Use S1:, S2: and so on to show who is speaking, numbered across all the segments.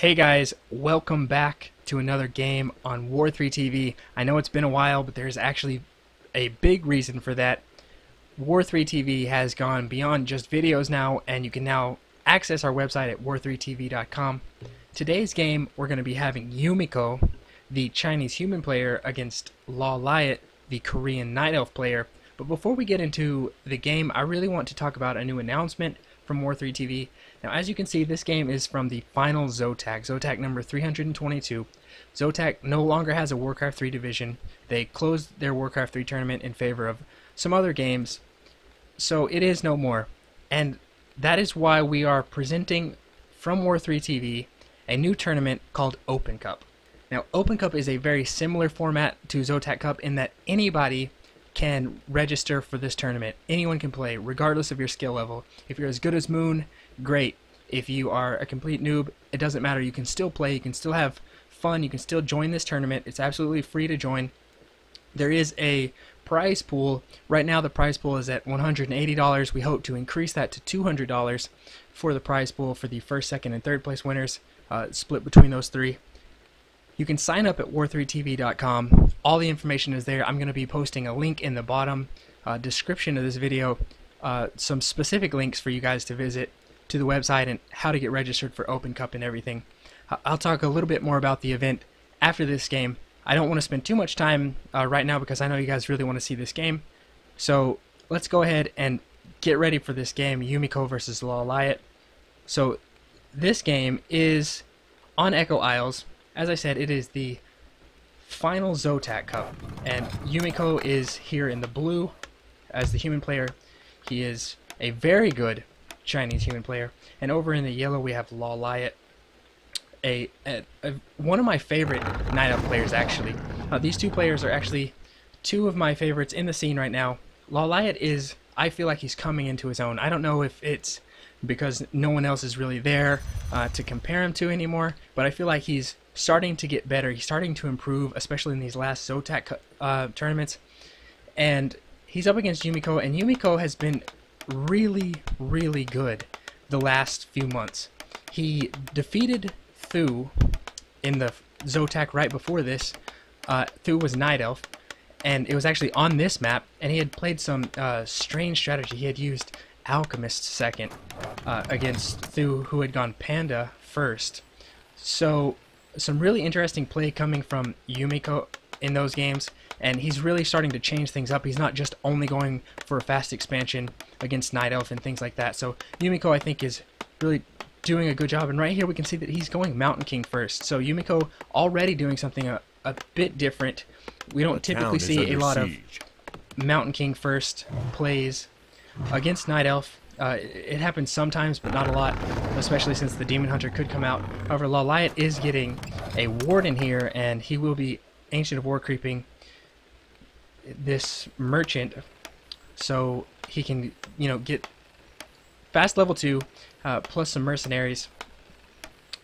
S1: Hey guys, welcome back to another game on War3 TV. I know it's been a while, but there's actually a big reason for that. War3 TV has gone beyond just videos now, and you can now access our website at war3tv.com. Today's game, we're going to be having Yumiko, the Chinese human player, against Lawliet, the Korean Night Elf player. But before we get into the game, I really want to talk about a new announcement from War3 TV. Now, as you can see, this game is from the final Zotac number 322. Zotac no longer has a Warcraft 3 division. They closed their Warcraft 3 tournament in favor of some other games, so it is no more. And that is why we are presenting from War3 TV a new tournament called Open Cup. Now, Open Cup is a very similar format to Zotac Cup in that anybody can register for this tournament. Anyone can play, regardless of your skill level. If you're as good as Moon, great. If you are a complete noob, it doesn't matter. You can still play, you can still have fun, you can still join this tournament. It's absolutely free to join. There is a prize pool. Right now the prize pool is at $180. We hope to increase that to $200 for the prize pool for the first, second, and third place winners, split between those three. You can sign up at war3tv.com. All the information is there. I'm going to be posting a link in the bottom description of this video, some specific links for you guys to visit to the website and how to get registered for Open Cup and everything. I'll talk a little bit more about the event after this game. I don't want to spend too much time right now because I know you guys really want to see this game. So let's go ahead and get ready for this game, Yumiko versus Lawliet. So this game is on Echo Isles. As I said, it is the final Zotac Cup, and Yumiko is here in the blue as the human player. He is a very good Chinese human player, and over in the yellow we have Lawliet, one of my favorite Night Elf players actually. These two players are actually two of my favorites in the scene right now. Lawliet is, I feel like he's coming into his own. I don't know if it's because no one else is really there to compare him to anymore, but I feel like he's starting to get better. He's starting to improve, especially in these last Zotac tournaments. And he's up against Yumiko, and Yumiko has been really, really good the last few months. He defeated Thu in the Zotac right before this. Thu was Night Elf, and it was actually on this map, and he had played some strange strategy. He had used Alchemist second against Thu, who had gone Panda first. So some really interesting play coming from Yumiko in those games, and he's really starting to change things up. He's not just only going for a fast expansion against Night Elf and things like that. So Yumiko, I think, is really doing a good job, and right here we can see that he's going Mountain King first. So Yumiko already doing something a bit different. We don't typically see a lot of Mountain King first plays against Night Elf. It happens sometimes, but not a lot, especially since the Demon Hunter could come out. However, Lawliet is getting a Warden here, and he will be Ancient of War creeping this Merchant, so he can, get fast level 2, plus some Mercenaries.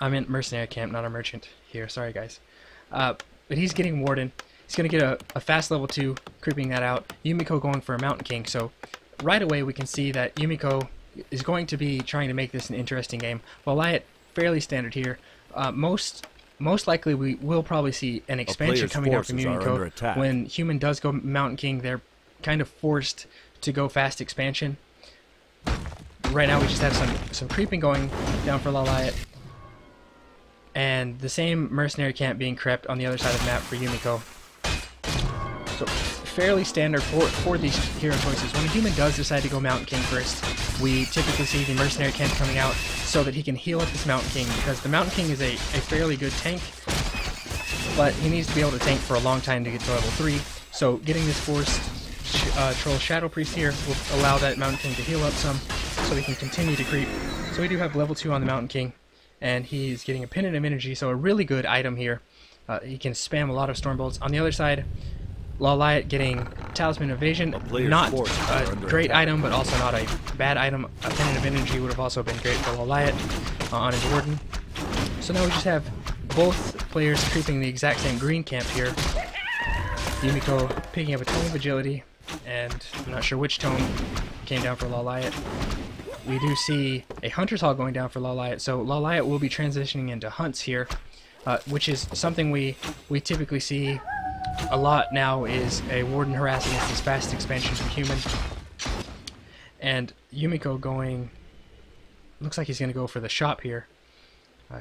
S1: I meant Mercenary Camp, not a Merchant here, sorry guys. But he's getting Warden. He's going to get a fast level 2, creeping that out. Yumiko going for a Mountain King, so right away we can see that Yumiko is going to be trying to make this an interesting game. Lawliet, fairly standard here. Most likely we will probably see an expansion coming out from Yumiko. When Human does go Mountain King, they're kind of forced to go fast expansion. Right now we just have some creeping going down for Lawliet, and the same Mercenary Camp being crept on the other side of the map for Yumiko. So fairly standard for these hero choices. When a human does decide to go Mountain King first, we typically see the Mercenary Camp coming out so that he can heal up this Mountain King, because the Mountain King is a fairly good tank, but he needs to be able to tank for a long time to get to level 3. So getting this forced Troll Shadow Priest here will allow that Mountain King to heal up some so he can continue to creep. So we do have level 2 on the Mountain King, and he's getting a Pendant of Energy, so a really good item here. He can spam a lot of Storm Bolts. On the other side, Lawliet getting Talisman Evasion, not a great item, but also not a bad item. A Pendant of Energy would have also been great for Lawliet on his Warden. So now we just have both players creeping the exact same green camp here. Yumiko picking up a Tome of Agility, and I'm not sure which tome came down for Lawliet. we do see a Hunter's Hall going down for Lawliet. So Lawliet will be transitioning into hunts here, which is something we typically see a lot now, is a Warden harassing us this fast expansion from Human. And Yumiko going, looks like he's going to go for the shop here.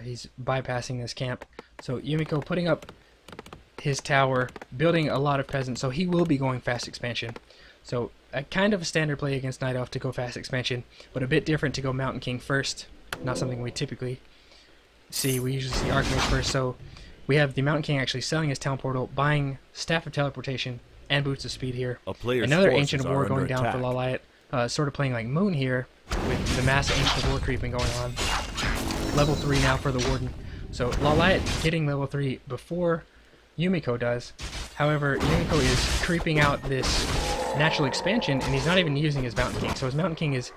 S1: He's bypassing this camp. So Yumiko putting up his tower, building a lot of peasants, so he will be going fast expansion. So a kind of a standard play against Night Elf to go fast expansion, but a bit different to go Mountain King first. Not something we typically see. We usually see Archmage first. So we have the Mountain King actually selling his Town Portal, buying Staff of Teleportation and Boots of Speed here. Another Ancient of War going down for Lawliet, sort of playing like Moon here, with the mass Ancient of War creeping going on. Level 3 now for the Warden. So Lawliet getting level 3 before Yumiko does. However, Yumiko is creeping out this natural expansion, and he's not even using his Mountain King. So his Mountain King is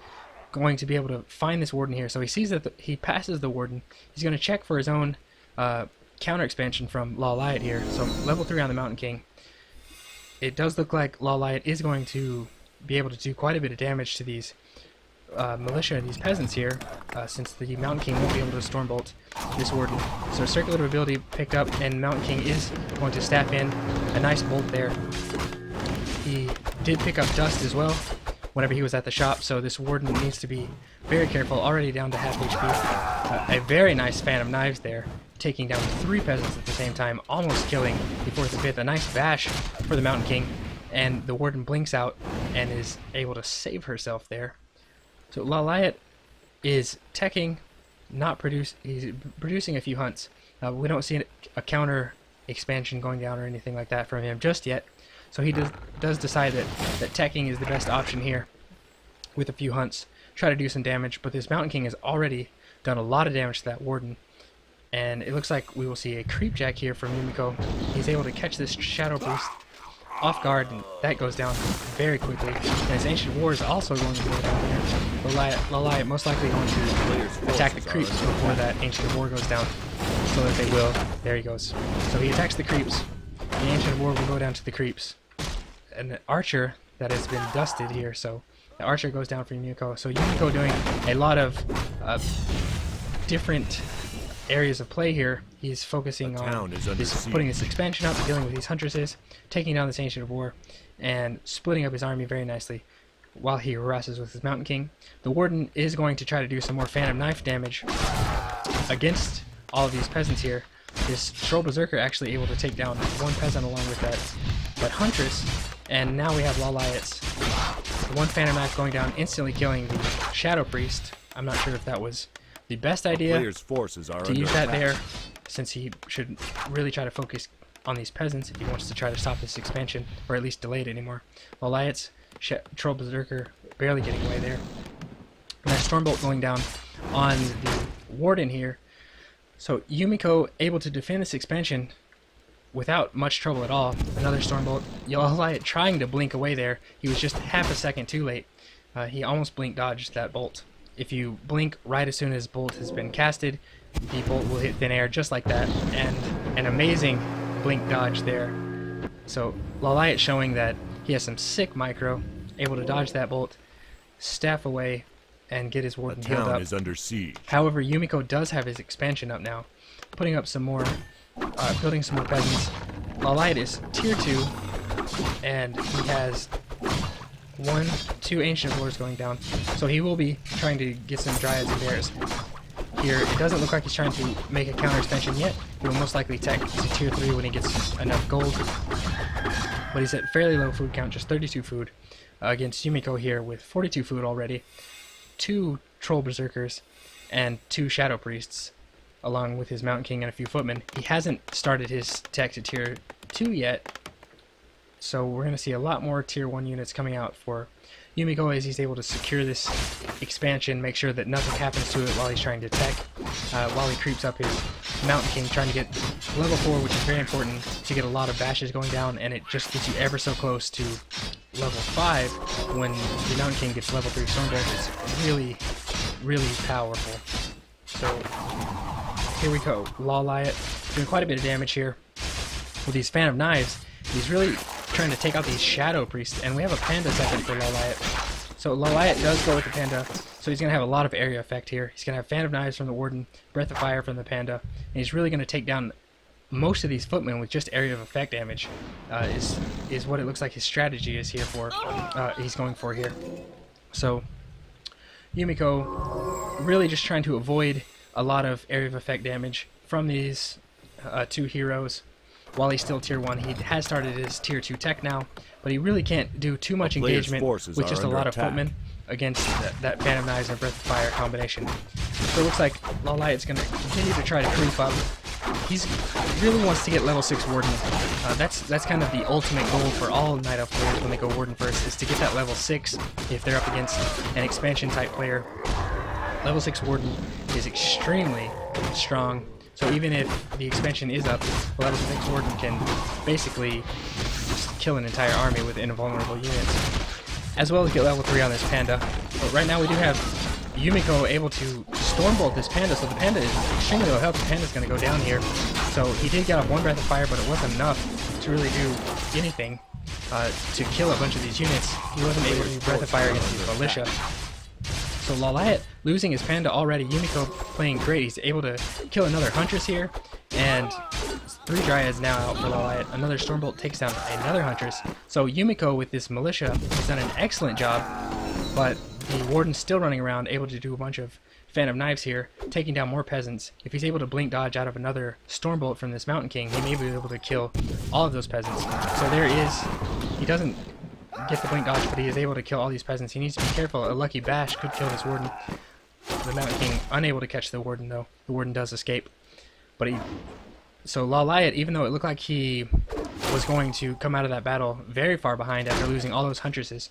S1: going to be able to find this Warden here. So he sees that he passes the Warden. He's going to check for his own counter expansion from Lawliet here. So level 3 on the Mountain King. It does look like Lawliet is going to be able to do quite a bit of damage to these militia and these peasants here, since the Mountain King won't be able to Stormbolt this Warden. So Circulative ability picked up, and Mountain King is going to staff in a nice bolt there. He did pick up Dust as well whenever he was at the shop, so this Warden needs to be very careful, already down to half HP. A very nice Fan of Knives there, taking down 3 peasants at the same time, almost killing the 4th and 5th. A nice bash for the Mountain King, and the Warden blinks out and is able to save herself there. So Lawliet is teching, he's producing a few hunts. We don't see a counter expansion going down or anything like that from him just yet. So he does decide that teching is the best option here with a few hunts. Try to do some damage, but this Mountain King has already done a lot of damage to that Warden. And it looks like we will see a Creepjack here from Yumiko. He's able to catch this Shadow Priest off guard, and that goes down very quickly. And his Ancient War is also going to go down here. Lawliet most likely going to attack the creeps before that Ancient War goes down, so that they will. There he goes. So he attacks the creeps. The Ancient War will go down to the creeps. And the Archer that has been dusted here, so the Archer goes down for Yumiko. So Yumiko doing a lot of different areas of play here. He's focusing on putting this expansion up, dealing with these Huntresses, taking down this Ancient of War, and splitting up his army very nicely while he harasses with his Mountain King. The Warden is going to try to do some more Phantom Knife damage against all of these peasants here. This Troll Berserker actually able to take down 1 peasant along with that Huntress, and now we have Lawliet's 1 Phantom Knife going down, instantly killing the Shadow Priest. I'm not sure if that was the best idea to use that there, since he should really try to focus on these peasants if he wants to try to stop this expansion, or at least delay it anymore. Lawliet's Troll Berserker barely getting away there. And that Stormbolt going down on the Warden here. So Yumiko able to defend this expansion without much trouble at all. Another Stormbolt. Lawliet trying to blink away there. He was just half a second too late. He almost blink dodged that bolt. If you blink right as soon as bolt has been casted, the bolt will hit thin air just like that, and an amazing blink dodge there. So Lawliet showing that he has some sick micro, able to dodge that bolt, staff away, and get his Warden healed up.
S2: Is under siege.
S1: However, Yumiko does have his expansion up now, putting up some more, building some more peasants. Lawliet is tier 2, and he has 2 Ancient Wars going down, so he will be trying to get some Dryads and Bears. Here, it doesn't look like he's trying to make a counter expansion yet. He will most likely tech to tier 3 when he gets enough gold. But he's at fairly low food count, just 32 food, against Yumiko here with 42 food already. 2 Troll Berserkers and 2 Shadow Priests, along with his Mountain King and a few footmen. He hasn't started his tech to tier 2 yet, so we're going to see a lot more tier 1 units coming out for Yumiko as he's able to secure this expansion, make sure that nothing happens to it while he's trying to tech, while he creeps up his Mountain King, trying to get level 4, which is very important to get a lot of bashes going down, and it just gets you ever so close to level 5 when the Mountain King gets level 3 Stormbolt. It's really, really powerful. So here we go. Lawliet doing quite a bit of damage here with these Fan of Knives. He's really trying to take out these Shadow Priests, and we have a Panda second for Lawliet. So Lawliet does go with the Panda, so he's going to have a lot of area effect here. He's going to have Fan of Knives from the Warden, Breath of Fire from the Panda, and he's really going to take down most of these footmen with just area of effect damage. Is what it looks like his strategy is here for. He's going for here. So Yumiko really just trying to avoid a lot of area of effect damage from these two heroes. While he's still tier 1, he has started his tier 2 tech now, but he really can't do too much engagement with just a lot of footmen against that Fan of Knives and Breath of Fire combination. So it looks like Lawliet's going to continue to try to creep up. He really wants to get level 6 Warden. That's kind of the ultimate goal for all Night Elf players when they go Warden first, is to get that level 6 if they're up against an expansion type player. Level 6 Warden is extremely strong. So even if the expansion is up, the level 6 Warden can basically just kill an entire army with invulnerable units. As well as get level 3 on this Panda. But right now we do have Yumiko able to Stormbolt this Panda, so the Panda is extremely low health. The Panda's going to go down here. So he did get off one Breath of Fire, but it wasn't enough to really do anything to kill a bunch of these units. He wasn't able to do Breath of Fire against the Militia. So Lawliet losing his Panda already. Yumiko playing great. He's able to kill another Huntress here, and 3 Dryads now out for Lawliet. Another Stormbolt takes down another Huntress. So Yumiko with this Militia has done an excellent job, but the Warden's still running around, able to do a bunch of Fan of Knives here, taking down more peasants. If he's able to blink dodge out of another Stormbolt from this Mountain King, he may be able to kill all of those peasants. So there is, he doesn't get the blink dodge, but he is able to kill all these peasants. He needs to be careful. A lucky bash could kill this Warden. The Mountain King unable to catch the Warden though. The Warden does escape. But so Lawliet, even though it looked like he was going to come out of that battle very far behind after losing all those Huntresses,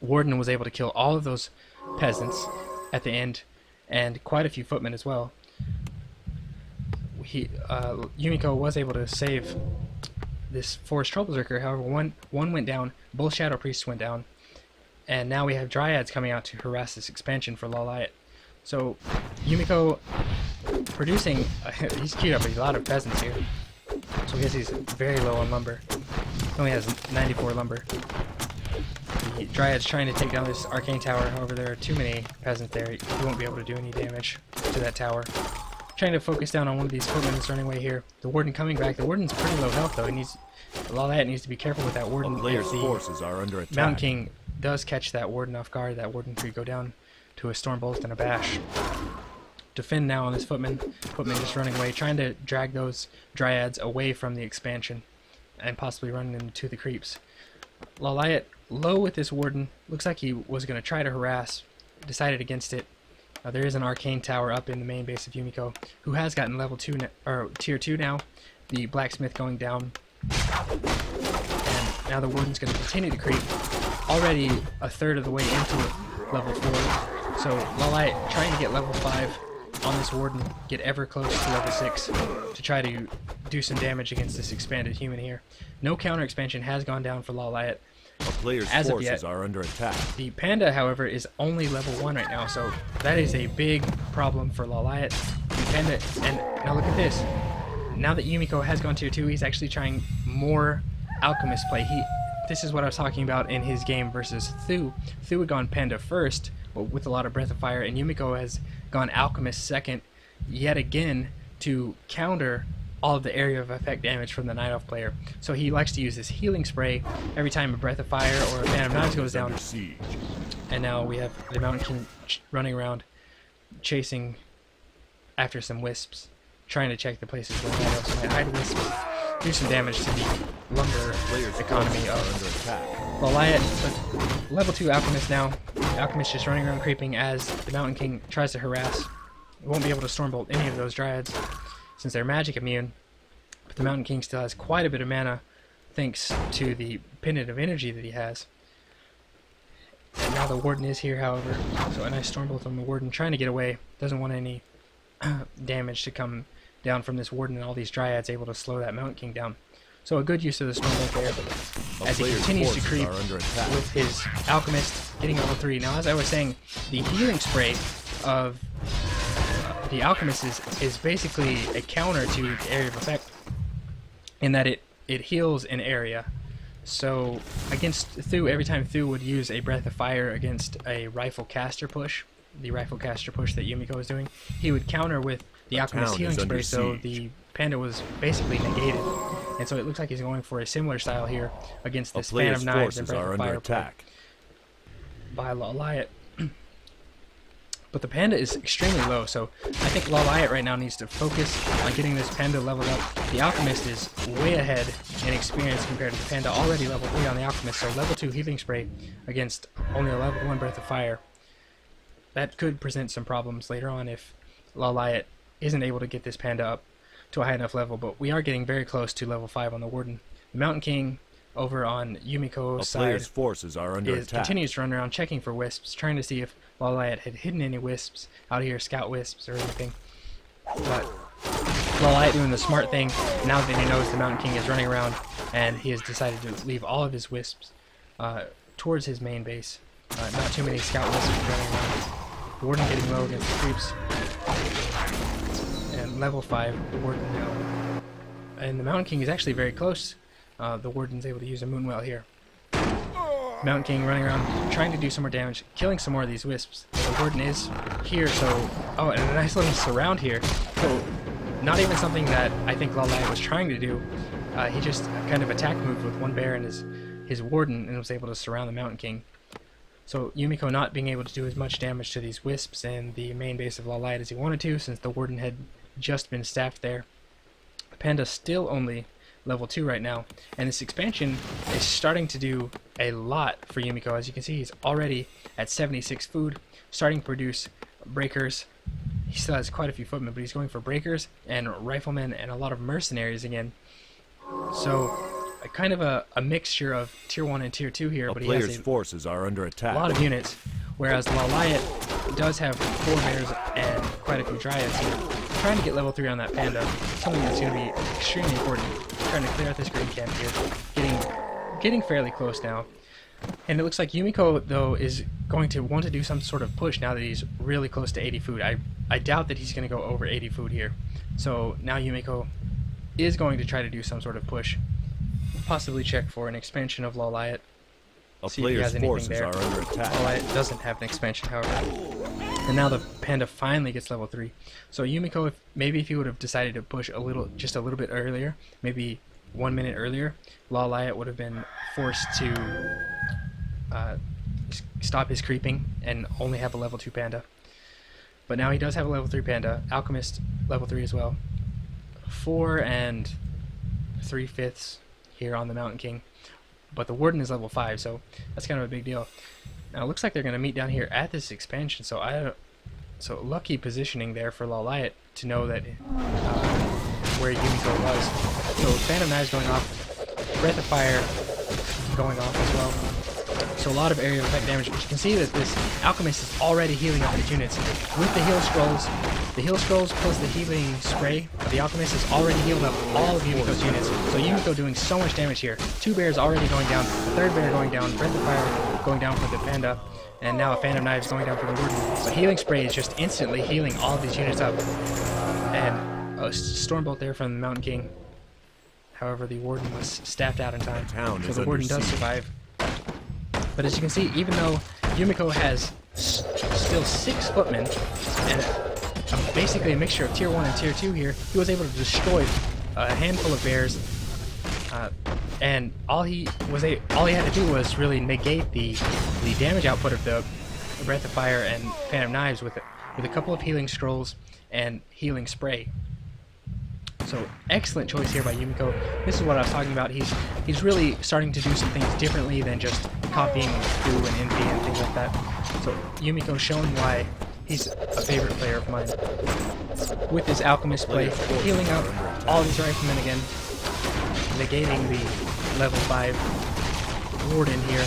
S1: Warden was able to kill all of those peasants at the end, and quite a few footmen as well. Yumiko was able to save this Forest Troublezerker. However, one went down, both Shadow Priests went down, and now we have Dryads coming out to harass this expansion for Lawliet. So Yumiko producing, he's queued up a lot of peasants here, so I guess he's very low on lumber. He only has 94 lumber. The Dryad's trying to take down this Arcane Tower, however there are too many peasants there. He won't be able to do any damage to that tower. Trying to focus down on one of these footmen that's running away here. The Warden coming back. The Warden's pretty low health though. Lawliet needs to be careful with that Warden.
S2: Player's forces are under attack.
S1: Mountain King does catch that Warden off guard, that Warden could go down to a Stormbolt and a bash. Defend now on this footman. Footman just running away, trying to drag those Dryads away from the expansion and possibly running into the creeps. Lawliet low with this Warden. Looks like he was going to try to harass. Decided against it. There is an Arcane Tower up in the main base of Yumiko, who has gotten level 2 or tier 2 now. The Blacksmith going down. And now the Warden's going to continue to creep. Already a third of the way into level 4. So Lawliet trying to get level 5 on this Warden, get ever close to level 6 to try to do some damage against this expanded human here. No counter expansion has gone down for Lawliet.
S2: A player's
S1: as
S2: forces
S1: of yet.
S2: Are under attack.
S1: The Panda, however, is only level 1 right now, so that is a big problem for Lawliet. The Panda, and now look at this. Now that Yumiko has gone tier 2, he's actually trying more Alchemist play. This is what I was talking about in his game versus Thu. Thu had gone Panda first, with a lot of Breath of Fire, and Yumiko has gone Alchemist second, yet again, to counter all of the area of effect damage from the Night Elf player. So he likes to use this healing spray every time a Breath of Fire or a Fan of Knives goes down. And now we have the Mountain King running around, chasing after some wisps, trying to check the places where Night Elves might hide wisps, do some damage to the lumber economy of Lawliet. But level 2 Alchemist now. Alchemist just running around creeping as the Mountain King tries to harass. Won't be able to Stormbolt any of those Dryads since they're magic immune, but the Mountain King still has quite a bit of mana thanks to the pendant of energy that he has. And now the Warden is here, however, so a nice Stormbolt on the Warden, trying to get away. Doesn't want any damage to come down from this Warden, and all these Dryads able to slow that Mountain King down. So a good use of the Stormbolt there as he continues to creep with his Alchemist getting level 3. Now, as I was saying, the healing spray of the Alchemist is basically a counter to the area of effect in that it heals an area. So against Thu, every time Thu would use a Breath of Fire against a rifle caster push, the rifle caster push that Yumiko was doing, he would counter with the Alchemist Healing Spray, so the panda was basically negated. And so it looks like he's going for a similar style here against this Fan of Knives and Breath of Fire attack by Lawliet. But the panda is extremely low, so I think Lawliet right now needs to focus on getting this panda leveled up. The Alchemist is way ahead in experience compared to the panda, already level 3 on the Alchemist, so level 2 Healing Spray against only a level 1 Breath of Fire. That could present some problems later on if Lawliet isn't able to get this panda up to a high enough level, but we are getting very close to level 5 on the Warden. The Mountain King over on Yumiko's side
S2: forces are under attack.
S1: Continues to run around checking for wisps, trying to see if Lawliet had hidden any wisps out here, scout wisps or anything. But Lawliet doing the smart thing, now that he knows the Mountain King is running around, and he has decided to leave all of his wisps towards his main base. Not too many scout wisps running around. The Warden getting low against the creeps. And level 5, the Warden now. And the Mountain King is actually very close. The Warden's able to use a Moonwell here. Mountain King running around, trying to do some more damage, killing some more of these wisps. The Warden is here, so... Oh, and a nice little surround here. So, not even something that I think Lawliet was trying to do. He just kind of attack moved with one bear and his Warden and was able to surround the Mountain King. So, Yumiko not being able to do as much damage to these wisps and the main base of Lawliet as he wanted to, since the Warden had just been staffed there. The panda still only level 2 right now, and this expansion is starting to do a lot for Yumiko. As you can see, he's already at 76 food, starting to produce breakers. He still has quite a few footmen, but he's going for breakers and riflemen and a lot of mercenaries again. So kind of a mixture of tier 1 and tier 2 here, but he has
S2: forces are under attack.
S1: A lot of units, whereas Lawliet does have 4 bears and quite a few dryads here. Trying to get level 3 on that panda, something that's going to be extremely important. Trying to clear out this green camp here, getting fairly close now. And it looks like Yumiko, though, is going to want to do some sort of push now that he's really close to 80 food. I doubt that he's going to go over 80 food here. So now Yumiko is going to try to do some sort of push. Possibly check for an expansion of Lawliet. See if he has anything there. Lawliet doesn't have an expansion, however. And now the panda finally gets level 3. So Yumiko, if he would have decided to push just a little bit earlier, maybe 1 minute earlier, Lawliet would have been forced to stop his creeping and only have a level 2 panda. But now he does have a level 3 panda. Alchemist level 3 as well. 4 and 3/5 here on the Mountain King. But the Warden is level 5, so that's kind of a big deal. Now it looks like they're going to meet down here at this expansion, so lucky positioning there for Lawliet to know that where Yumiko was. So Fan of Knives going off, Breath of Fire going off as well. So a lot of area effect damage, but you can see that this Alchemist is already healing up his units. With the heal scrolls plus the healing spray, the Alchemist has already healed up all of Yumiko's units. So Yumiko doing so much damage here. 2 bears already going down, the 3rd bear going down, Breath of Fire going down for the panda, and now a Fan of Knives going down for the Warden. But healing spray is just instantly healing all of these units up. And a Stormbolt there from the Mountain King. However, the Warden was staffed out in time, so the Warden does survive. But as you can see, even though Yumiko has still 6 footmen and basically a mixture of tier 1 and tier 2 here, he was able to destroy a handful of bears, and all he had to do was really negate the damage output of the Breath of Fire and Fan of Knives with a couple of healing scrolls and healing spray. So excellent choice here by Yumiko. This is what I was talking about. He's really starting to do some things differently than just copying Thu and Envy and things like that. So Yumiko showing why he's a favorite player of mine. With his Alchemist play, healing up all these riflemen again, negating the level 5 Warden here.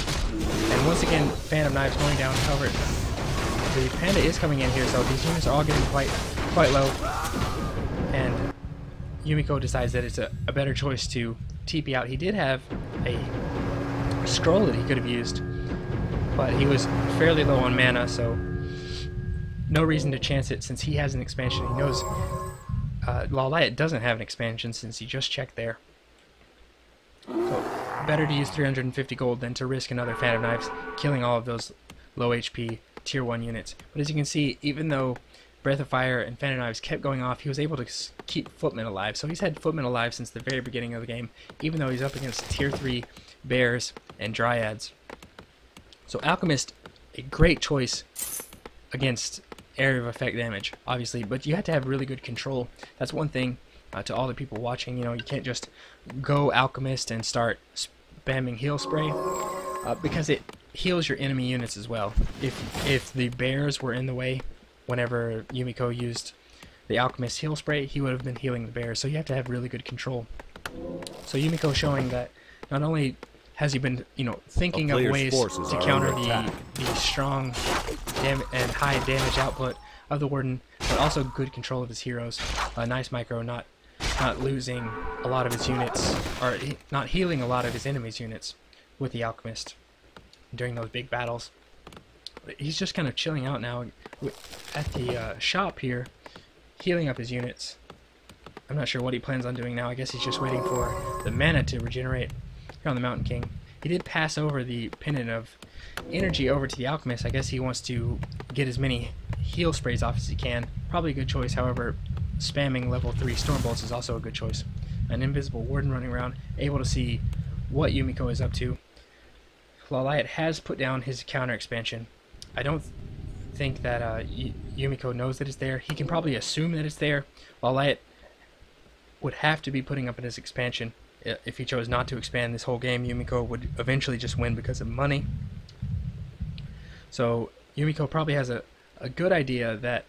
S1: And once again, Fan of Knives going down. However, the panda is coming in here, so these units are all getting quite low. And Yumiko decides that it's a better choice to TP out. He did have a scroll that he could have used, but he was fairly low on mana, so no reason to chance it since he has an expansion. He knows Lawliet doesn't have an expansion since he just checked there. So better to use 350 gold than to risk another Fan of Knives killing all of those low HP tier 1 units. But as you can see, even though Breath of Fire and Fan of Knives kept going off, he was able to keep Footmen alive. So he's had Footmen alive since the very beginning of the game, even though he's up against tier 3 bears and dryads. So Alchemist, a great choice against area of effect damage, obviously, but you have to have really good control. That's one thing to all the people watching. You know, you can't just go Alchemist and start spamming heal spray because it heals your enemy units as well. If the bears were in the way whenever Yumiko used the Alchemist heal spray, he would have been healing the bears. So you have to have really good control. So Yumiko showing that not only has he been, you know, thinking of ways to counter the strong and high damage output of the Warden, but also good control of his heroes. Nice micro, not losing a lot of his units, or not healing a lot of his enemies' units with the Alchemist during those big battles. He's just kind of chilling out now at the shop here, healing up his units. I'm not sure what he plans on doing now. I guess he's just waiting for the mana to regenerate here on the Mountain King. He did pass over the pendant of energy over to the Alchemist. I guess he wants to get as many heal sprays off as he can. Probably a good choice. However, spamming level 3 Stormbolts is also a good choice. An invisible Warden running around, able to see what Yumiko is up to. Lawliet has put down his counter expansion. I don't think that Yumiko knows that it's there. He can probably assume that it's there. Lawliet would have to be putting up in his expansion. If he chose not to expand this whole game, Yumiko would eventually just win because of money. So Yumiko probably has a good idea that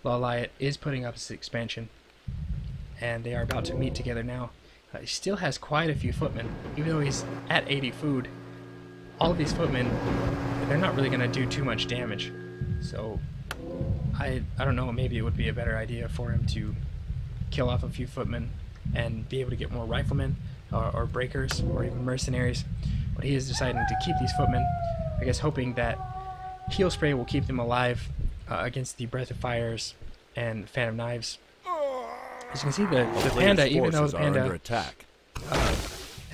S1: Lawliet is putting up his expansion, and they are about to meet together now. He still has quite a few footmen, even though he's at 80 food. All of these footmen, they're not really going to do too much damage. So I don't know, maybe it would be a better idea for him to kill off a few footmen and be able to get more riflemen or breakers or even mercenaries. But he is deciding to keep these footmen, I guess hoping that heal spray will keep them alive against the Breath of Fires and Fan of Knives. As you can see, the panda, even though the panda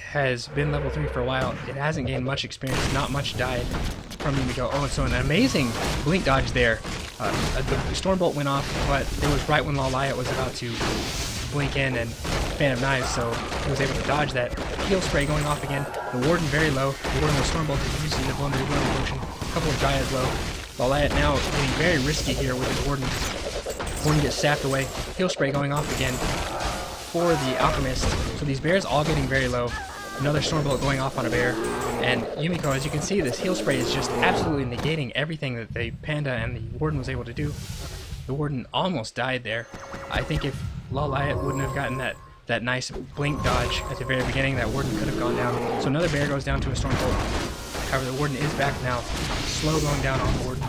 S1: has been level 3 for a while, it hasn't gained much experience, not much died from Yumiko. Oh, so an amazing blink dodge there. The Stormbolt went off, but it was right when Lawliet was about to blink in and Fan of Knives, so he was able to dodge that. Heal spray going off again. The Warden very low. The Warden with Stormbolt is using the vulnerability potion. A couple of Dryads low. Lawliet now getting very risky here with his Warden. Warden gets sapped away. Heal spray going off again for the Alchemist. So these bears all getting very low. Another Stormbolt going off on a bear. And Yumiko, as you can see, this heal spray is just absolutely negating everything that the panda and the Warden was able to do. The Warden almost died there. I think if Lawliet wouldn't have gotten that nice blink dodge at the very beginning, that Warden could have gone down. So another bear goes down to a Stormbolt. However, the Warden is back now. Slow going down on the Warden.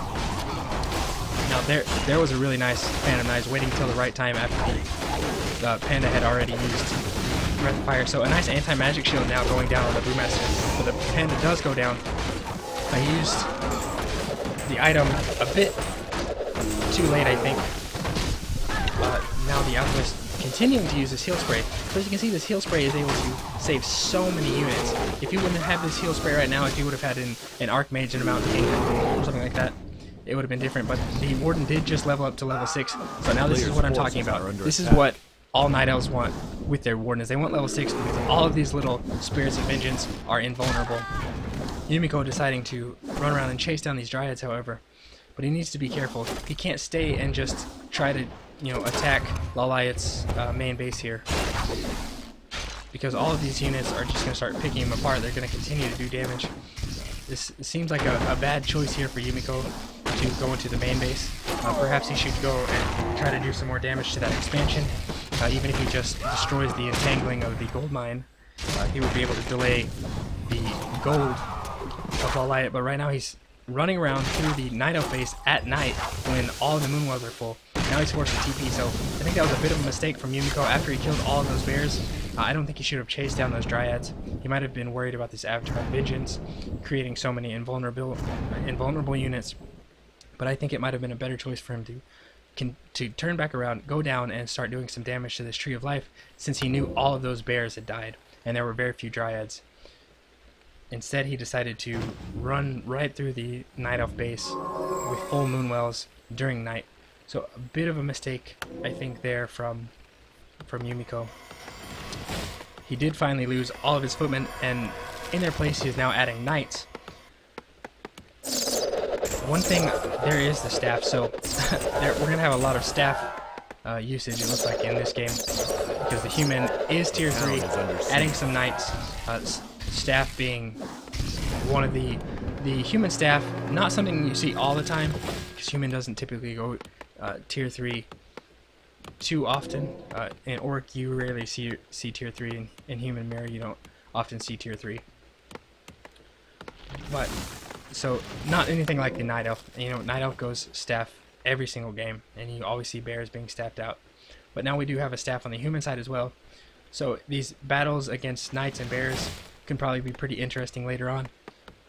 S1: Now there was a really nice Fan of Knives waiting until the right time after the panda had already used Breath of Fire. So a nice anti-magic shield now going down on the Brewmaster. So the panda does go down. I used the item a bit too late, I think. Now the Alchemist continuing to use this heal spray. So as you can see, this heal spray is able to save so many units. If you wouldn't have this heal spray right now, if you would have had an Archmage and a Mountain King or something like that, it would have been different. But the Warden did just level up to level 6. So now this is what I'm talking about. This is what all Night Elves want with their Warden, is they want level 6 because all of these little Spirits of Vengeance are invulnerable. Yumiko deciding to run around and chase down these Dryads, however. But he needs to be careful. He can't stay and just try to, you know, attack Lawliet's main base here, because all of these units are just going to start picking him apart. They're going to continue to do damage. This seems like a bad choice here for Yumiko to go into the main base. Perhaps he should go and try to do some more damage to that expansion. Even if he just destroys the entangling of the gold mine, he would be able to delay the gold of Lawliet. But right now he's running around through the Night Elf base at night when all the Moonwells are full. Now he's forced to TP, so I think that was a bit of a mistake from Yumiko after he killed all of those bears. I don't think he should have chased down those Dryads. He might have been worried about this Avatar of Vengeance creating so many invulnerable units. But I think it might have been a better choice for him to turn back around, go down, and start doing some damage to this Tree of Life, since he knew all of those bears had died, and there were very few Dryads. instead he decided to run right through the Night Elf base with full Moonwells during night. So a bit of a mistake, I think, there from Yumiko. He did finally lose all of his footmen, and in their place he is now adding knights. One thing, there is the staff, so we're going to have a lot of staff usage, it looks like, in this game, because the human is tier 3, adding some knights, staff being one of the human staff, not something you see all the time, because human doesn't typically go tier 3 too often. In Orc you rarely see tier 3, in Human Mirror you don't often see tier 3. But, so, not anything like the Night Elf. You know, Night Elf goes staff every single game, and you always see bears being staffed out. But now we do have a staff on the human side as well. So these battles against knights and bears can probably be pretty interesting later on.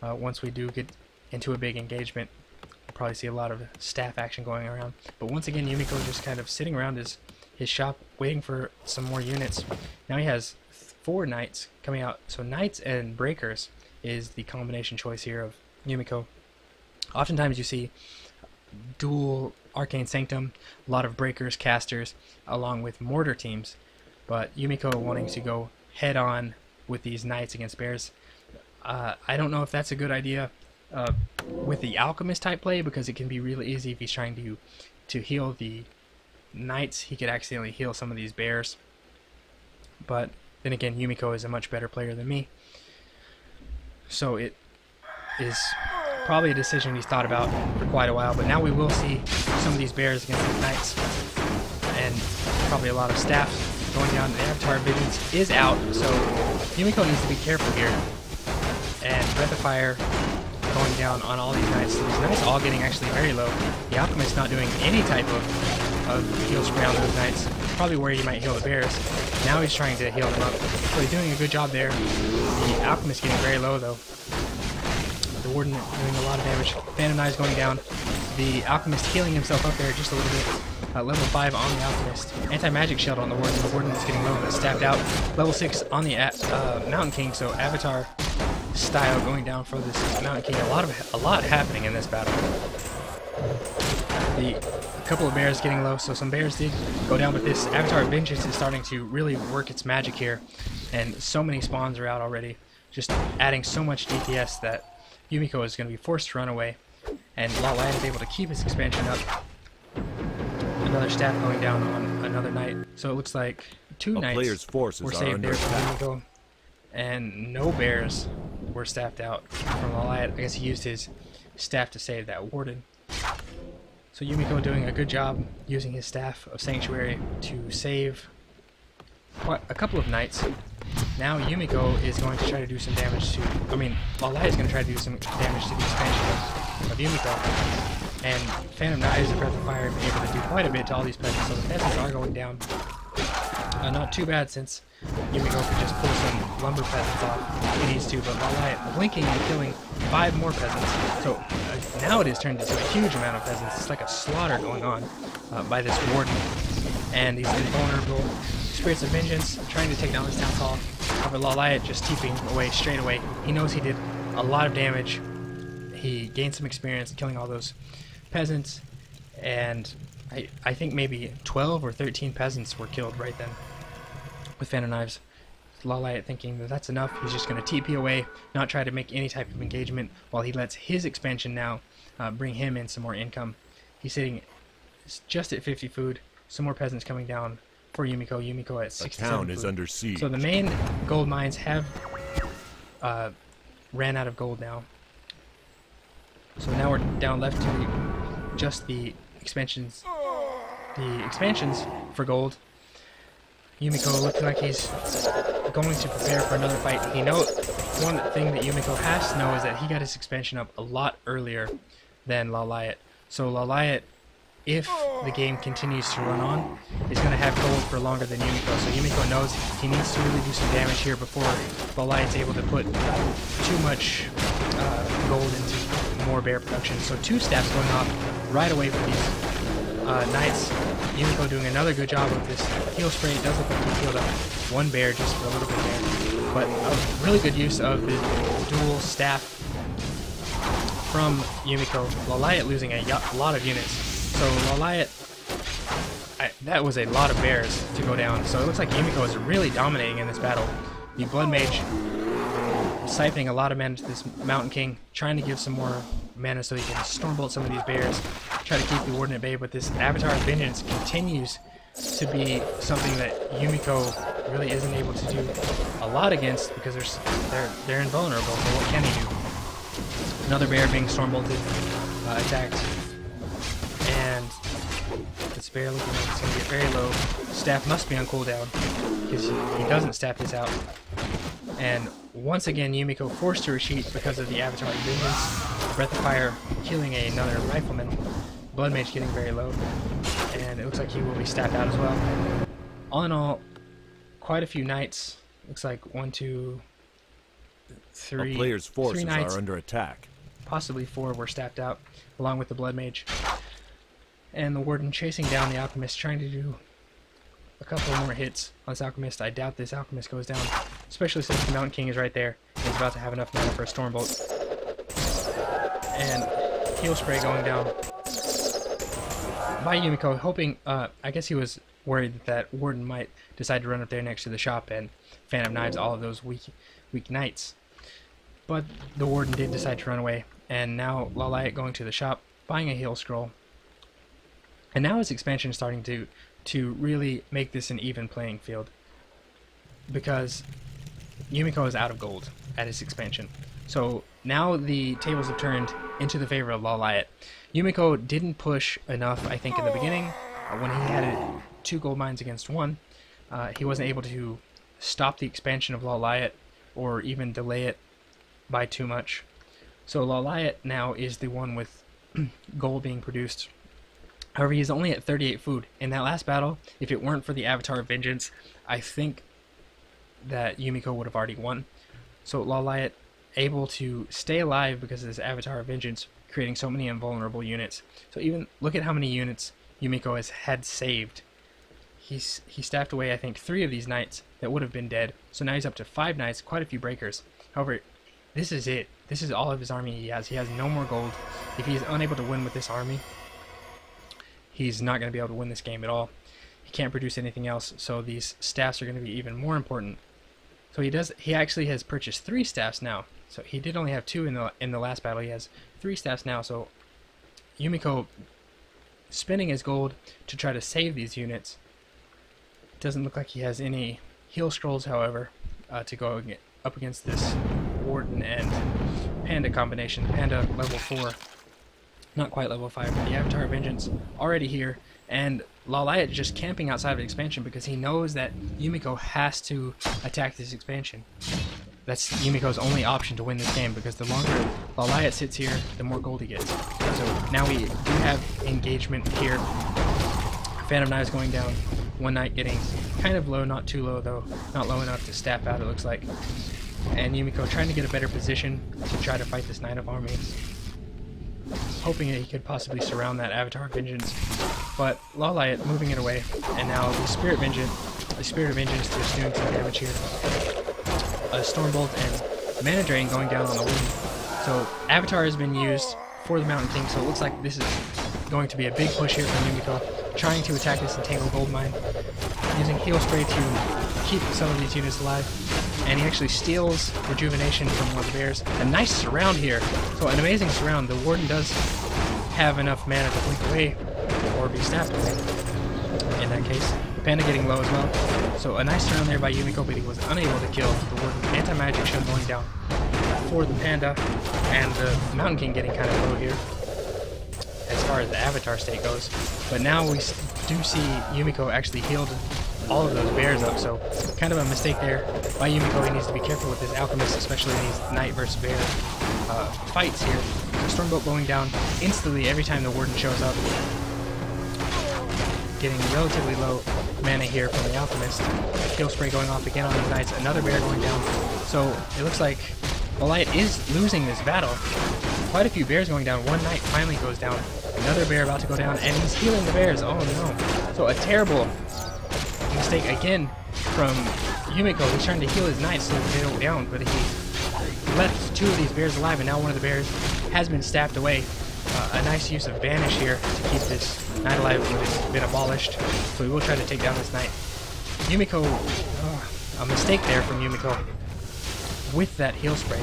S1: Once we do get into a big engagement, we'll probably see a lot of staff action going around. But once again, Yumiko is just kind of sitting around his shop waiting for some more units. Now he has 4 knights coming out. So knights and breakers is the combination choice here of Yumiko. Oftentimes you see dual Arcane Sanctum, a lot of breakers, casters, along with mortar teams, but Yumiko wanting to go head on with these knights against bears. I don't know if that's a good idea with the alchemist type play, because it can be really easy if he's trying to heal the knights, he could accidentally heal some of these bears. But then again, Yumiko is a much better player than me, so it is probably a decision he's thought about for quite a while. But now we will see some of these bears against these knights, and probably a lot of staff going down. The Avatar Visions is out, so Yumiko needs to be careful here. And Breath of Fire going down on all these knights. So these knights all getting actually very low. The Alchemist not doing any type of heal spray on those knights. Probably where he might heal the bears. Now he's trying to heal them up. So he's doing a good job there. The Alchemist getting very low though. The Warden doing a lot of damage. Phantom Knives going down. The Alchemist healing himself up there just a little bit. Level 5 on the Alchemist. Anti-magic shield on the Warden. The Warden is getting low but stabbed out. Level 6 on the Mountain King. So Avatar style going down for this Mountain King. A lot happening in this battle. A couple of bears getting low, so some bears did go down, but this Avatar Vengeance is starting to really work its magic here, and so many spawns are out already, just adding so much DPS that Yumiko is going to be forced to run away, and Lawliet is able to keep his expansion up. Another staff going down on another knight, so it looks like 2 knights were saved there from Yumiko, and no bears were staffed out from Lawliet. I guess he used his staff to save that Warden. So Yumiko doing a good job using his staff of Sanctuary to save quite a couple of knights. Now Yumiko is going to try to do some damage to, Lawliet is going to try to do some damage to the expansion of Yumiko. And Phantom Knives and Breath of Fire have been able to do quite a bit to all these peasants, so the peasants are going down. Not too bad, since Yumiko could just pull some lumber peasants off if he needs to, but Lawliet blinking and killing 5 more peasants. So now it is turned into a huge amount of peasants. It's like a slaughter going on by this Warden. And these invulnerable Spirits of Vengeance trying to take down this Town Hall. However, Lawliet just TPing away straight away. He knows he did a lot of damage. He gained some experience killing all those peasants, and I think maybe 12 or 13 peasants were killed right then with Phantom Knives. Lawliet thinking that that's enough. He's just going to TP away, not try to make any type of engagement, while he lets his expansion now bring him in some more income. He's sitting just at 50 food. Some more peasants coming down for Yumiko. Yumiko at 67
S2: town
S1: food.
S2: is under siege.
S1: So the main gold mines have ran out of gold now. So now we're down left to just the expansions. The expansions for gold. Yumiko looking like he's going to prepare for another fight. One thing that Yumiko has to know is that he got his expansion up a lot earlier than Lawliet. So Lawliet, if the game continues to run on, is going to have gold for longer than Yumiko. So Yumiko knows he needs to really do some damage here before Lawliet's able to put too much gold into more bear production. So 2 staffs going off right away for these knights. Yumiko doing another good job of this heal spray. It does look like he healed up 1 bear just for a little bit there. but a really good use of the dual staff from Yumiko. Lawliet losing a lot of units. So Lawliet, that was a lot of bears to go down. So it looks like Yumiko is really dominating in this battle. The Blood Mage siphoning a lot of mana to this Mountain King, trying to give some more mana so he can Stormbolt some of these bears, try to keep the Warden at bay, but this Avatar of Vengeance continues to be something that Yumiko really isn't able to do a lot against because they're invulnerable, so what can he do? Another bear being Stormbolted, attacked, and this bear looking like it's going to get very low. Staff must be on cooldown because he doesn't staff this out. And once again, Yumiko forced to retreat because of the Avatar of Vengeance. Breath of Fire killing another Rifleman. Blood Mage getting very low. And it looks like he will be staffed out as well. All in all, quite a few knights. Looks like 1, 2, 3.
S2: A player's forces
S1: 3 knights,
S2: are under attack.
S1: possibly 4 were staffed out, along with the Blood Mage. And the Warden chasing down the Alchemist, trying to do a couple more hits on this Alchemist. I doubt this Alchemist goes down, especially since the Mountain King is right there. He's about to have enough mana for a Stormbolt. And Heal Spray going down by Yumiko, hoping, I guess he was worried that Warden might decide to run up there next to the shop and Phantom Knives all of those weak knights. But the Warden did decide to run away, and now Lawliet going to the shop, buying a heal scroll. And now his expansion is starting to really make this an even playing field, because Yumiko is out of gold at his expansion. So now the tables have turned into the favor of Lawliet. Yumiko didn't push enough, I think, in the beginning. When he had 2 gold mines against 1, he wasn't able to stop the expansion of Lawliet or even delay it by too much. So Lawliet now is the one with gold being produced. However, he's only at 38 food. In that last battle, if it weren't for the Avatar of Vengeance, I think that Yumiko would have already won. So Lawliet able to stay alive because of this Avatar of Vengeance, creating so many invulnerable units. So even look at how many units Yumiko has had saved. He staffed away, I think, 3 of these knights that would have been dead. So now he's up to 5 knights, quite a few breakers. However, this is it. This is all of his army he has. He has no more gold. If he's unable to win with this army, he's not going to be able to win this game at all. He can't produce anything else, so these staffs are going to be even more important. So he actually has purchased 3 staffs now. So he did only have 2 in the last battle. He has 3 staffs now. So Yumiko spending his gold to try to save these units. Doesn't look like he has any heal scrolls, however, to go up against this Warden and Panda combination. Panda level 4. Not quite level 5, but the Avatar of Vengeance already here, and Lawliet just camping outside of the expansion because he knows that Yumiko has to attack this expansion. That's Yumiko's only option to win this game, because the longer Lawliet sits here, the more gold he gets. So now we do have engagement here. Phantom Knives going down. One knight getting kind of low, not too low though. Not low enough to staff out, it looks like. And Yumiko trying to get a better position to try to fight this Knight of Army, hoping that he could possibly surround that Avatar of Vengeance. But Lawliet moving it away, and now the Spirit of Vengeance just doing some damage here. A Stormbolt and Mana Drain going down on the Warden. So Avatar has been used for the Mountain King, so it looks like this is going to be a big push here from Yumiko, trying to attack this Entangled Gold Mine, using Heal Spray to keep some of these units alive. And he actually steals Rejuvenation from one of the bears. A nice surround here. So an amazing surround. The Warden does have enough mana to blink away or be staffed away in that case. The Panda getting low as well. So a nice surround there by Yumiko, but he was unable to kill the Warden. Anti-Magic Shield going down for the Panda, and the Mountain King getting kind of low here as far as the Avatar state goes. But now we do see Yumiko actually healed all of those bears up, so kind of a mistake there by Yumiko. He needs to be careful with his Alchemist, especially in these Knight versus Bear fights here. So Stormbolt going down instantly every time the Warden shows up. Getting relatively low mana here from the Alchemist. Heal Spray going off again on these Knights. Another bear going down. So it looks like Lawliet is losing this battle. Quite a few bears going down. One Knight finally goes down. Another bear about to go down, and he's healing the bears. Oh no. So a terrible mistake again from Yumiko. He's trying to heal his knights so they don't go down, but he left 2 of these bears alive, and now one of the bears has been stabbed away. A nice use of Banish here to keep this knight alive when it's been abolished. So we will try to take down this knight. Yumiko, a mistake there from Yumiko with that heal spray.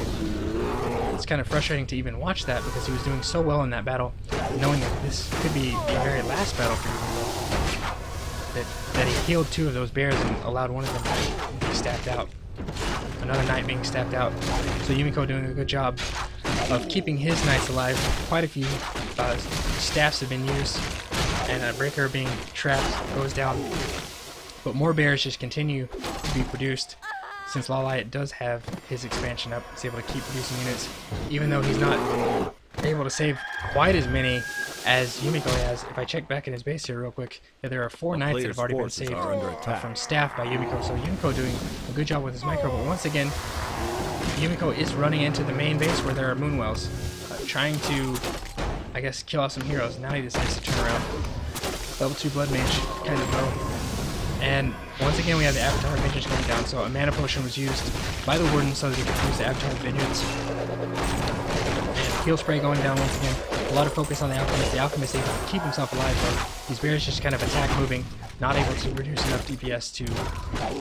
S1: It's kind of frustrating to even watch that because he was doing so well in that battle, knowing that this could be the very last battle for Yumiko. That he healed 2 of those bears and allowed one of them to be stacked out. Another knight being stacked out. So Yumiko doing a good job of keeping his knights alive. Quite a few staffs have been used, and a breaker being trapped goes down. But more bears just continue to be produced. Since Lawliet does have his expansion up, he's able to keep producing units, even though he's not able to save quite as many as Yumiko has. If I check back in his base here real quick, there are 4 knights that have already been saved from staff by Yumiko. So Yumiko doing a good job with his micro, but once again, Yumiko is running into the main base where there are moonwells, trying to, I guess, kill off some heroes. Now he decides to turn around. Level 2 Blood Mage, kind of low. And once again we have the Avatar Vengeance going down, so a mana potion was used by the Warden so that he could use the Avatar Vengeance. And heal spray going down once again. A lot of focus on the Alchemist. The Alchemist able to keep himself alive though. These bears just kind of attack moving, not able to produce enough DPS to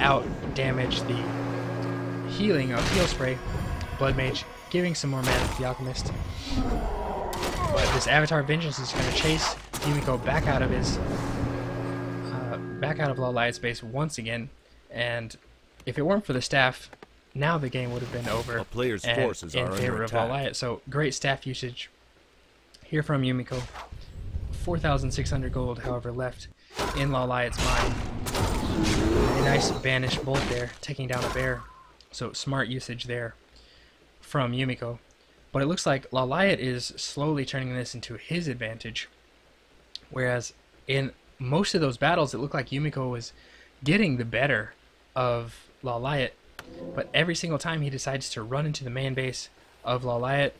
S1: out-damage the healing of heal spray. Blood Mage giving some more mana to the Alchemist. But this Avatar Vengeance is going to chase Yumiko back out of his Lawliet's base once again, and if it weren't for the staff, now the game would have been over.
S2: A player's forces
S1: in
S2: are
S1: favor
S2: under
S1: of
S2: attack.
S1: Lawliet. So great staff usage here from Yumiko. 4,600 gold, however, left in Lawliet's mine. A nice Banish bolt there, taking down a bear. So smart usage there from Yumiko. But it looks like Lawliet is slowly turning this into his advantage, whereas in most of those battles, it looked like Yumiko was getting the better of Lawliet, but every single time he decides to run into the main base of Lawliet,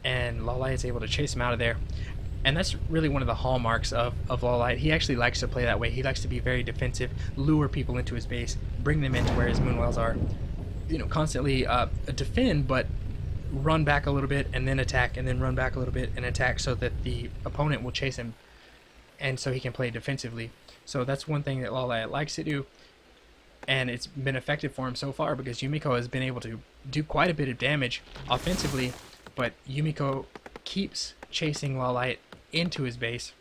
S1: and Lawliet's able to chase him out of there. And that's really one of the hallmarks of Lawliet. He actually likes to play that way. He likes to be very defensive, lure people into his base, bring them into where his moonwells are. You know, constantly defend, but run back a little bit and then attack, and then run back a little bit and attack, so that the opponent will chase him, and so he can play defensively. So that's one thing that Lawliet likes to do, and it's been effective for him so far because Yumiko has been able to do quite a bit of damage offensively, but Yumiko keeps chasing Lawliet into his base,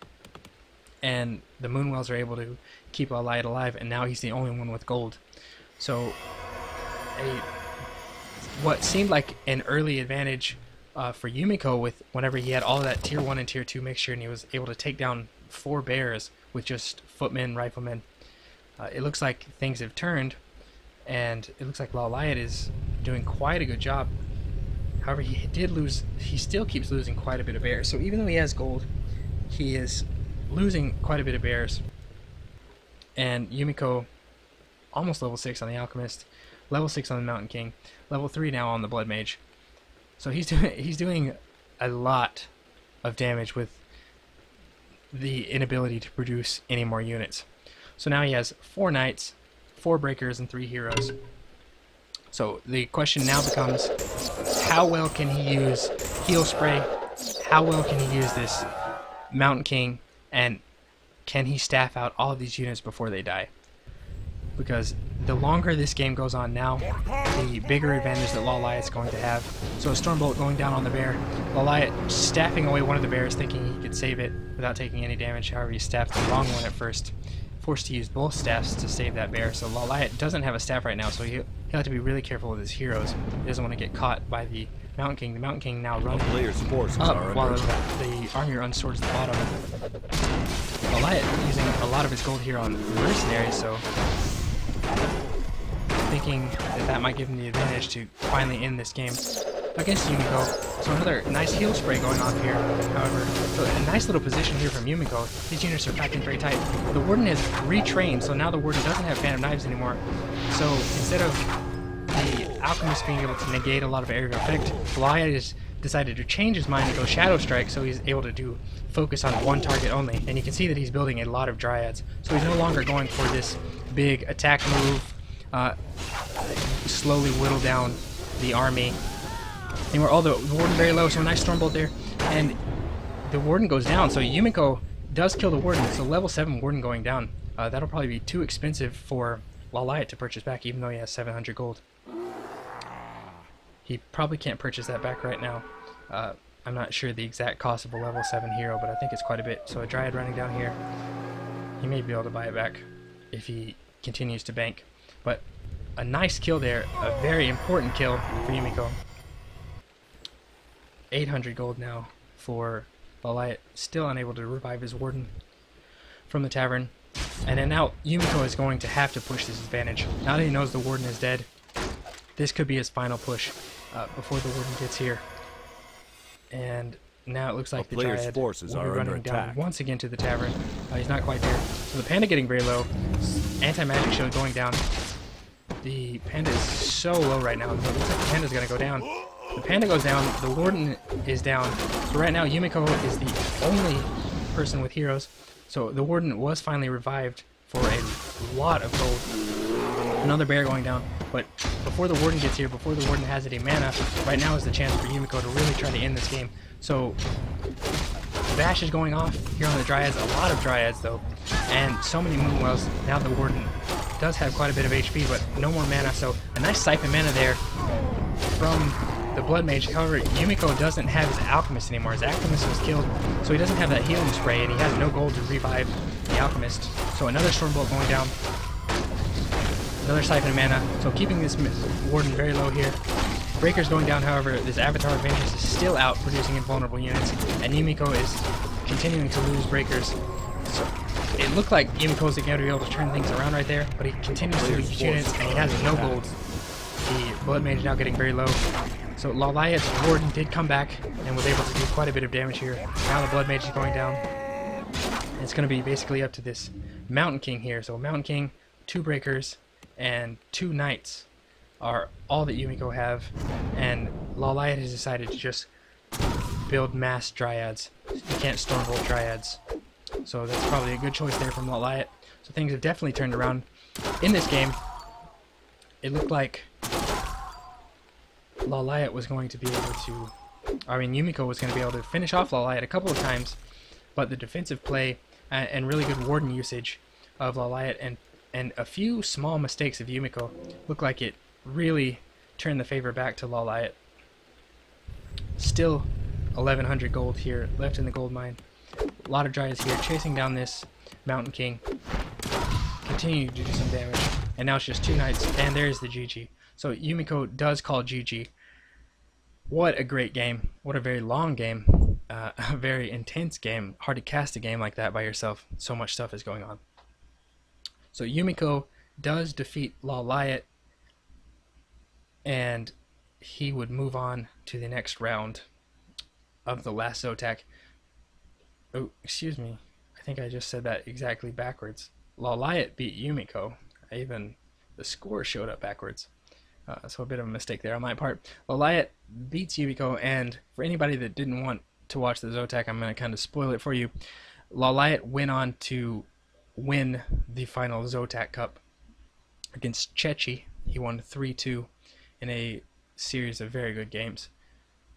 S1: and the Moonwells are able to keep Lawliet alive, and now he's the only one with gold. So what seemed like an early advantage for Yumiko, with whenever he had all of that tier 1 and tier 2 mixture, and he was able to take down 4 bears with just footmen, riflemen. It looks like things have turned, and it looks like Lawliet is doing quite a good job. However, he still keeps losing quite a bit of bears. So even though he has gold, he is losing quite a bit of bears. And Yumiko, almost level 6 on the Alchemist, level 6 on the Mountain King, level 3 now on the Blood Mage. So he's doing a lot of damage with the inability to produce any more units. So now he has 4 knights, 4 breakers, and 3 heroes. So the question now becomes, how well can he use heal spray? How well can he use this Mountain King? And can he staff out all of these units before they die? Because the longer this game goes on now, the bigger advantage that Lawliet's going to have. So a Stormbolt going down on the bear. Lawliet staffing away one of the bears, thinking he could save it without taking any damage. However, he staffed the wrong one at first. Forced to use both staffs to save that bear. So Lawliet doesn't have a staff right now, so he'll have to be really careful with his heroes. He doesn't want to get caught by the Mountain King. The Mountain King now running up while the army runs towards the bottom. Lawliet using a lot of his gold here on mercenaries, so thinking that might give him the advantage to finally end this game against Yumiko. So another nice heal spray going on here. However, so a nice little position here from Yumiko. These units are packed in very tight. The Warden is retrained, so now the Warden doesn't have Phantom Knives anymore. So instead of the Alchemist being able to negate a lot of area of effect, Lawliet has decided to change his mind and go Shadow Strike, so he's able to focus on one target only. And you can see that he's building a lot of Dryads. So he's no longer going for this big attack move slowly whittle down the army. And we're all the warden very low, so a nice stormbolt there, and the warden goes down. So Yumiko does kill the warden. So level 7 warden going down. That'll probably be too expensive for Lawliet to purchase back, even though he has 700 gold. He probably can't purchase that back right now. I'm not sure the exact cost of a level 7 hero, but I think it's quite a bit. So a Dryad running down here, he may be able to buy it back if he continues to bank. But a nice kill there, a very important kill for Yumiko. 800 gold now for Lawliet, still unable to revive his warden from the tavern. And then now Yumiko is going to have to push this advantage. Now that he knows the warden is dead, this could be his final push before the warden gets here. And now it looks like the Dryad
S2: forces
S1: will be
S2: are
S1: running
S2: under
S1: down
S2: attack.
S1: once again to the tavern. He's not quite there. So the panda getting very low. Anti-magic shield going down. The panda is so low right now. It looks like the panda's going to go down. The panda goes down. The warden is down. So right now Yumiko is the only person with heroes. So the warden was finally revived for a lot of gold. Another bear going down. But before the warden gets here, before the warden has any mana, right now is the chance for Yumiko to really try to end this game. So Bash is going off here on the Dryads. A lot of Dryads though. And so many Moonwells. Now the warden does have quite a bit of HP, but no more mana. So a nice siphon mana there from the Blood Mage. However, Yumiko doesn't have his Alchemist anymore. His Alchemist was killed, so he doesn't have that healing spray, and he has no gold to revive the Alchemist. So another Stormbolt going down. Another Siphon of mana. So keeping this warden very low here. Breaker's going down, however, this Avatar Advantage is still out, producing invulnerable units, and Yumiko is continuing to lose Breakers. So it looked like Yumiko's going to be able to turn things around right there, but he continues to lose units, and he has no gold. The Blood Mage now getting very low. So Lawliet's warden did come back and was able to do quite a bit of damage here. Now the Blood Mage is going down. And it's going to be basically up to this Mountain King here. So Mountain King, 2 Breakers, and 2 Knights are all that Yumiko have. And Lawliet has decided to just build mass Dryads. You can't Stormbolt Dryads. So that's probably a good choice there from Lawliet. So things have definitely turned around in this game. It looked like Lawliet was going to be able to, Yumiko was going to be able to finish off Lawliet a couple of times, but the defensive play and really good warden usage of Lawliet and a few small mistakes of Yumiko looked like it really turned the favor back to Lawliet. Still 1100 gold here left in the gold mine. A lot of Dryads here chasing down this Mountain King, continuing to do some damage, and now it's just 2 Knights, and there's the GG. So Yumiko does call GG. What a great game. What a very long game. A very intense game. Hard to cast a game like that by yourself. So much stuff is going on. So Yumiko does defeat Lawliet, and he would move on to the next round of the last Zotac. Oh, excuse me. I think I just said that exactly backwards. Lawliet beat Yumiko. The score showed up backwards. So a bit of a mistake there on my part. Lawliet beats Yumiko, and for anybody that didn't want to watch the Zotac, I'm going to kind of spoil it for you. Lawliet went on to win the final Zotac Cup against Chechi. He won 3-2 in a series of very good games.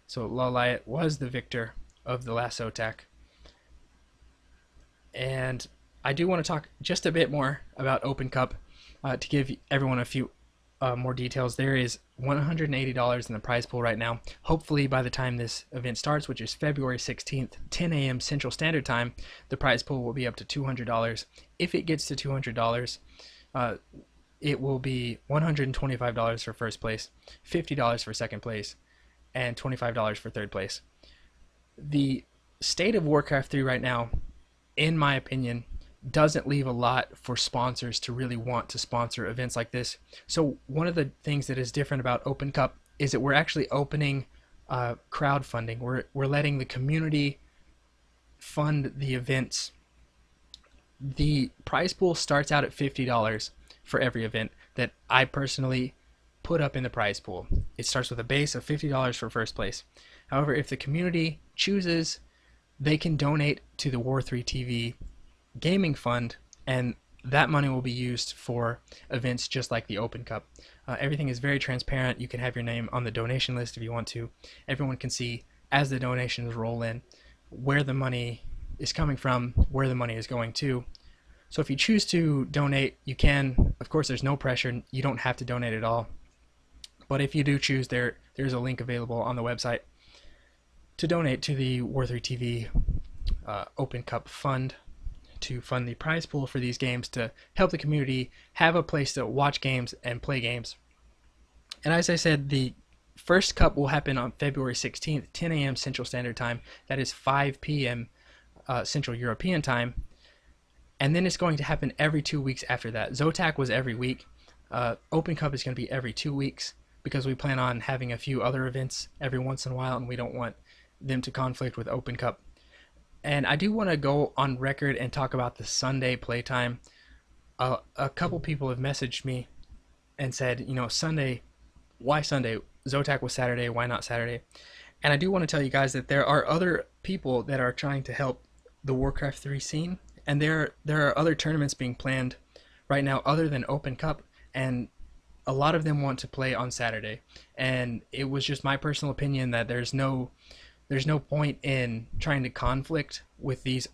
S1: So Lawliet was the victor of the last Zotac. And I do want to talk just a bit more about Open Cup to give everyone a few more details. There is $180 in the prize pool right now. Hopefully by the time this event starts, which is February 16th, 10 a.m. Central Standard Time, the prize pool will be up to $200. If it gets to $200, it will be $125 for first place, $50 for second place, and $25 for third place. The state of Warcraft 3 right now, in my opinion, doesn't leave a lot for sponsors to really want to sponsor events like this. So one of the things that is different about Open Cup is that we're actually opening crowdfunding. We're letting the community fund the events. The prize pool starts out at $50 for every event that I personally put up in the prize pool. It starts with a base of $50 for first place. However, if the community chooses, they can donate to the War3 TV gaming fund, and that money will be used for events just like the Open Cup. Everything is very transparent. You can have your name on the donation list if you want to. Everyone can see as the donations roll in where the money is coming from, where the money is going to. So if you choose to donate, you can. Of course, there's no pressure. You don't have to donate at all. But if you do choose, there's a link available on the website to donate to the War3 TV Open Cup Fund, to fund the prize pool for these games, to help the community have a place to watch games and play games. And as I said, the first cup will happen on February 16th, 10 a.m. Central Standard Time. That is 5 p.m. Central European Time. And then it's going to happen every 2 weeks after that. Zotac was every week. Open Cup is going to be every 2 weeks because we plan on having a few other events every once in a while, and we don't want them to conflict with Open Cup. And I do want to go on record and talk about the Sunday playtime. A couple people have messaged me and said, you know, Sunday, why Sunday? Zotac was Saturday, why not Saturday? And I do want to tell you guys that there are other people that are trying to help the Warcraft 3 scene, and there are other tournaments being planned right now other than Open Cup, and a lot of them want to play on Saturday. And it was just my personal opinion that there's no point in trying to conflict with these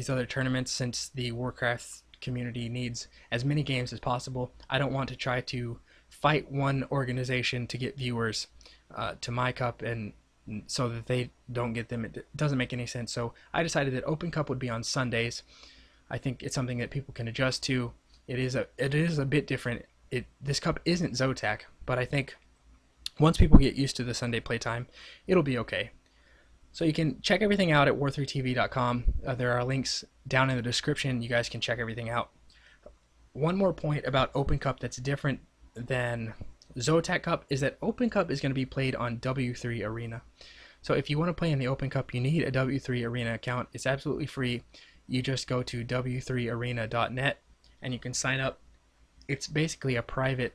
S1: other tournaments, since the Warcraft community needs as many games as possible. I don't want to try to fight one organization to get viewers to my cup, and so that they don't get them. It doesn't make any sense. So I decided that Open Cup would be on Sundays. I think it's something that people can adjust to. It is a bit different. This cup isn't Zotac, but I think once people get used to the Sunday playtime, it'll be okay. So you can check everything out at war3tv.com. There are links down in the description. You guys can check everything out. One more point about Open Cup that's different than Zotac Cup is that Open Cup is going to be played on W3 Arena. So if you want to play in the Open Cup, you need a W3 Arena account. It's absolutely free. You just go to w3arena.net and you can sign up. It's basically a private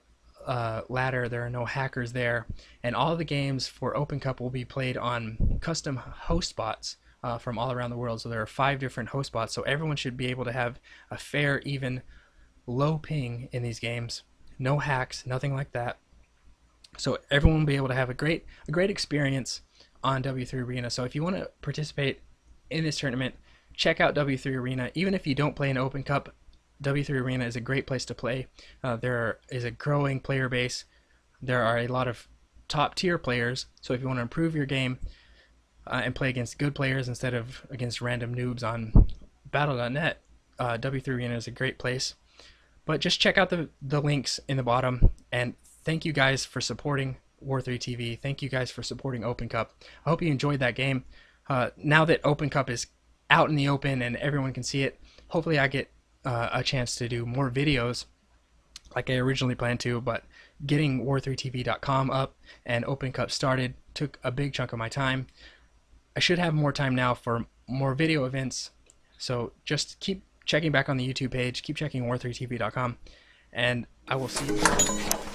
S1: ladder. There are no hackers there, and all the games for Open Cup will be played on custom host spots from all around the world. So there are 5 different host spots, so everyone should be able to have a fair, even, low ping in these games. No hacks, nothing like that. So everyone will be able to have a great experience on W3 Arena. So if you want to participate in this tournament, check out W3 Arena. Even if you don't play an Open Cup, W3 Arena is a great place to play. There is a growing player base. There are a lot of top tier players. So if you want to improve your game and play against good players instead of against random noobs on battle.net, W3 Arena is a great place. But just check out the links in the bottom, and thank you guys for supporting War3 TV. Thank you guys for supporting Open Cup. I hope you enjoyed that game. Now that Open Cup is out in the open and everyone can see it, hopefully I get a chance to do more videos like I originally planned to, but getting war3tv.com up and Open Cup started took a big chunk of my time. I should have more time now for more video events, so just keep checking back on the YouTube page, keep checking war3tv.com, and I will see you.